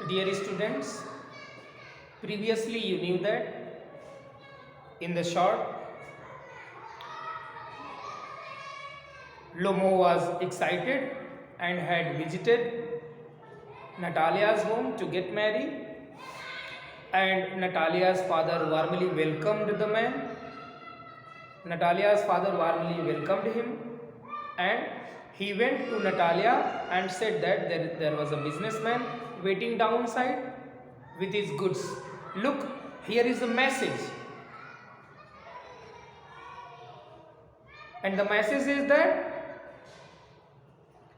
Dear students, previously you knew that in the short, Lomo was excited and had visited Natalia's home to get married, and Natalia's father warmly welcomed the man. Natalia's father warmly welcomed him, and he went to Natalia and said that there was a businessman waiting downside with his goods. Look, here is a message. And the message is that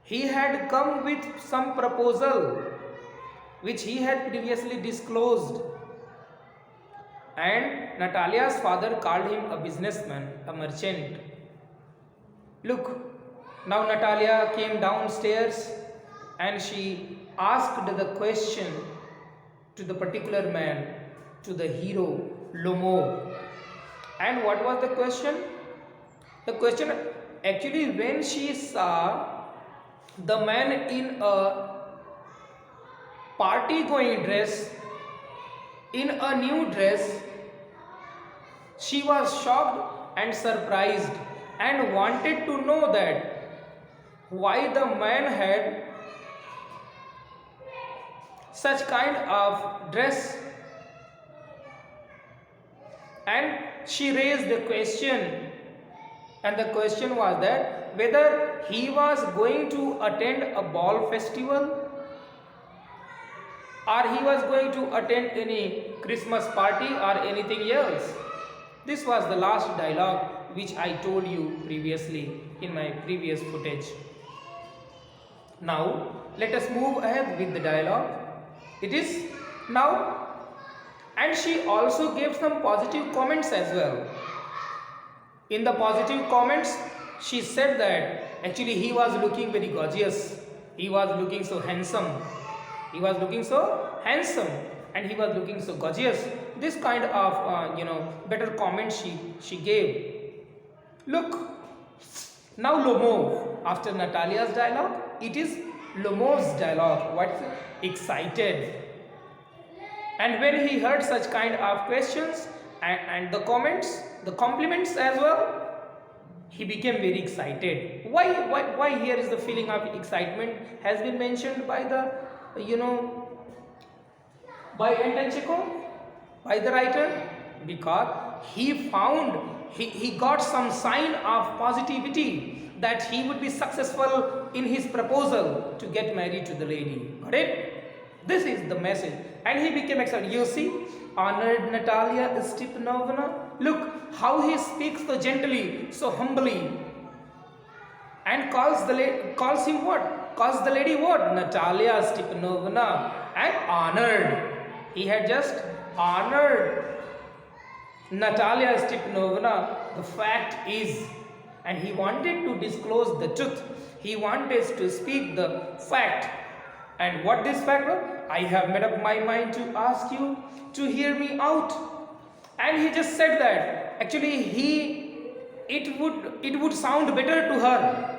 he had come with some proposal which he had previously disclosed. And Natalia's father called him a businessman, a merchant. Look, now Natalia came downstairs and she asked the question to the particular man, to the hero, Lomo. And what was the question? The question, actually, when she saw the man in a party going dress, in a new dress, she was shocked and surprised and wanted to know that why the man had such kind of dress. And she raised the question, and the question was that whether he was going to attend a ball festival or he was going to attend any Christmas party or anything else. This was the last dialogue which I told you previously in my previous footage. Now let us move ahead with the dialogue. It is now, and she also gave some positive comments as well. In the positive comments, she said that actually he was looking very gorgeous. He was looking so handsome. He was looking so handsome and he was looking so gorgeous. This kind of better comments she gave. Look, now Lomo, after Natalia's dialogue, it is Lomo's dialogue. What's excited? And when he heard such kind of questions and the comments, the compliments as well, he became very excited. Why here is the feeling of excitement has been mentioned by the by Anton Chekhov, by the writer, because he found he got some sign of positivity that he would be successful in his proposal to get married to the lady. Got it? This is the message, and he became excited. You see, honored Natalia Stepanovna, look how he speaks so gently, so humbly, and calls him what? Calls the lady what? Natalia Stepanovna, and honored. He had just honored Natalia Stepanovna. The fact is, and he wanted to disclose the truth. He wanted to speak the fact. And what this fact was? I have made up my mind to ask you to hear me out. And he just said that actually it would sound better to her.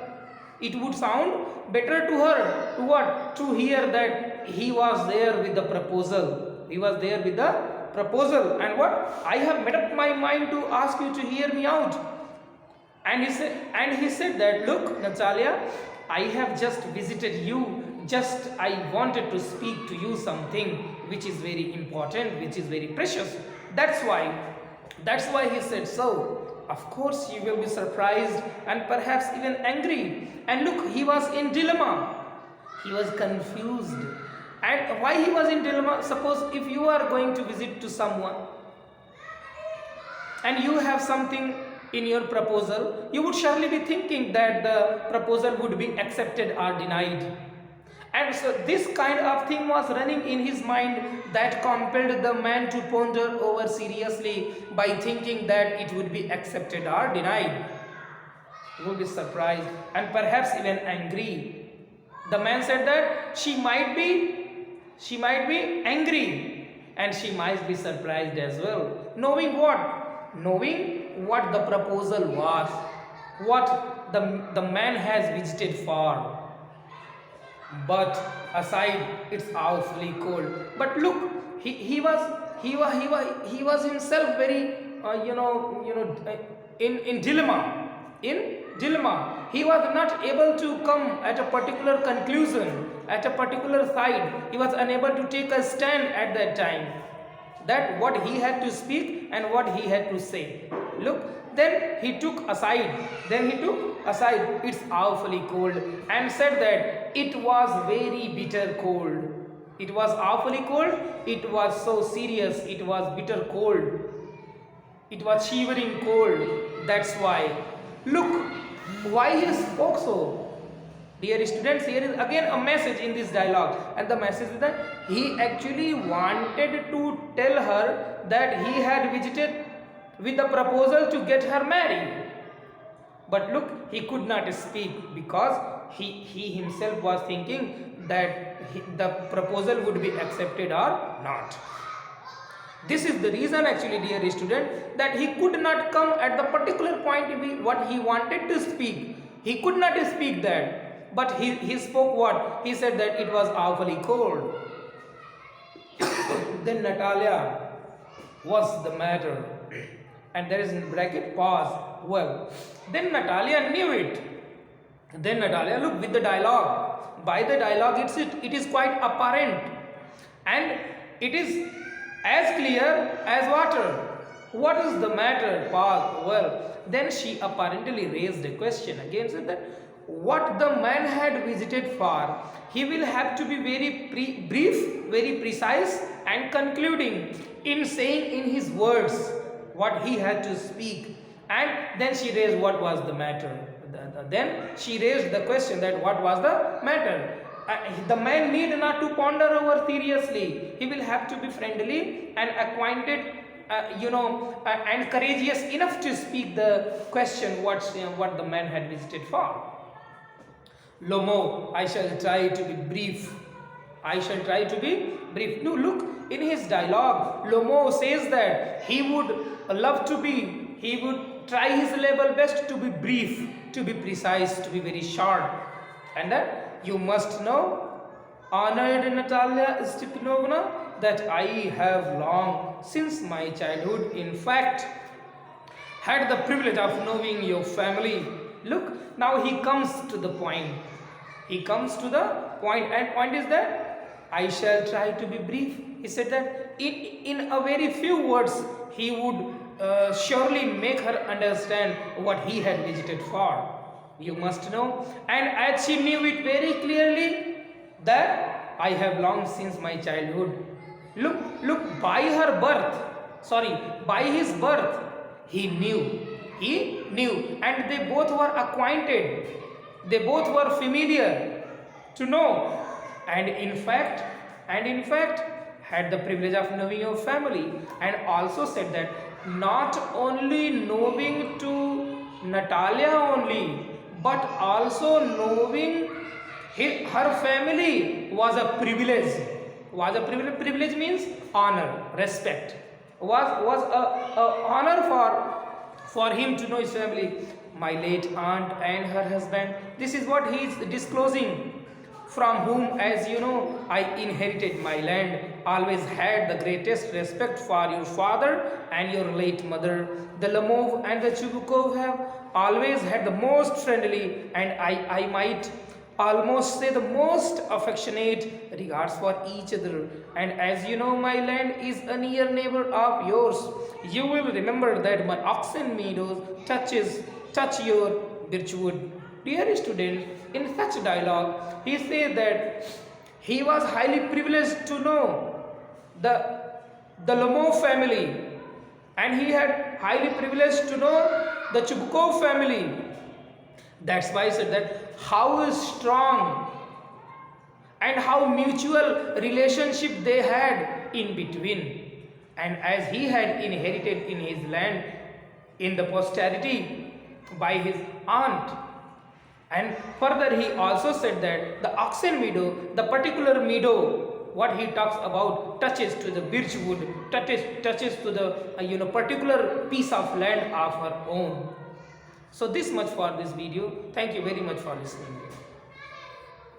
It would sound better to her to what? To hear that he was there with the proposal. He was there with the proposal. And what? I have made up my mind to ask you to hear me out. And he said that, look, Natalia, I have just visited you. Just I wanted to speak to you something which is very important, which is very precious. That's why he said so. Of course you will be surprised and perhaps even angry. And look, he was in dilemma. He was confused. And why he was in dilemma? Suppose if you are going to visit to someone and you have something in your proposal, you would surely be thinking that the proposal would be accepted or denied. And so this kind of thing was running in his mind that compelled the man to ponder over seriously by thinking that it would be accepted or denied. He would be surprised and perhaps even angry. The man said that she might be angry and she might be surprised as well. Knowing what? Knowing what the proposal was, what the man has visited for. but aside it's awfully cold. But look, he was himself very in dilemma. In dilemma, he was not able to come at a particular conclusion, at a particular side. He was unable to take a stand at that time, that what he had to speak and what he had to say. Look, then he took aside, it's awfully cold, and said that it was very bitter cold. It was awfully cold, it was so serious, it was bitter cold, it was shivering cold. That's why. Look, why he spoke so. Dear students, here is again a message in this dialogue, and the message is that he actually wanted to tell her that he had visited with the proposal to get her married. But look, he could not speak because he himself was thinking that the proposal would be accepted or not. This is the reason actually, dear student, that he could not come at the particular point what he wanted to speak. He could not speak that, but he spoke what? He said that it was awfully cold. Then Natalia, what's the matter? And there is in bracket pause. Well, then Natalia knew it. Then Natalia, look, with the dialogue, by the dialogue it is quite apparent, and it is as clear as water. What is the matter? Pause. Well, then she apparently raised a question again, said that what the man had visited for, he will have to be very brief, very precise and concluding in saying in his words what he had to speak. And then she raised what was the matter. Then she raised the question that what was the matter. The man need not to ponder over seriously. He will have to be friendly and acquainted, and courageous enough to speak the question what the man had visited for. Lomo, I shall try to be brief. I shall try to be brief. No, look, in his dialogue, Lomo says that he would try his level best to be brief, to be precise, to be very short. And that you must know, honored Natalia Stepanovna, that I have long since my childhood, in fact, had the privilege of knowing your family. Look, now he comes to the point. He comes to the point, and point is that I shall try to be brief. He said that in a very few words he would surely make her understand what he had visited for. You must know. And as she knew it very clearly, that I have long since my childhood. Look, by his birth, he knew, and they both were acquainted, they both were familiar to know, and in fact, had the privilege of knowing your family, and also said that not only knowing to Natalia only, but also knowing her family was a privilege. Privilege means honor, respect. Was a honor for him to know his family. My late aunt and her husband. This is what he is disclosing. From whom, as you know, I inherited my land. Always had the greatest respect for your father and your late mother. The Lomov and the Chubukov have always had the most friendly, and I might almost say the most affectionate regards for each other. And as you know, my land is a near neighbor of yours. You will remember that my oxen meadows touch your birchwood. Dear students, in such dialogue, he says that he was highly privileged to know the Lomov family, and he had highly privileged to know the Chubukov family. That's why I said that how strong and how mutual relationship they had in between. And as he had inherited in his land in the posterity by his aunt. And further he also said that the oxen meadow, the particular meadow, what he talks about, touches to the birchwood, touches to the particular piece of land of her own. So this much for this video. Thank you very much for listening.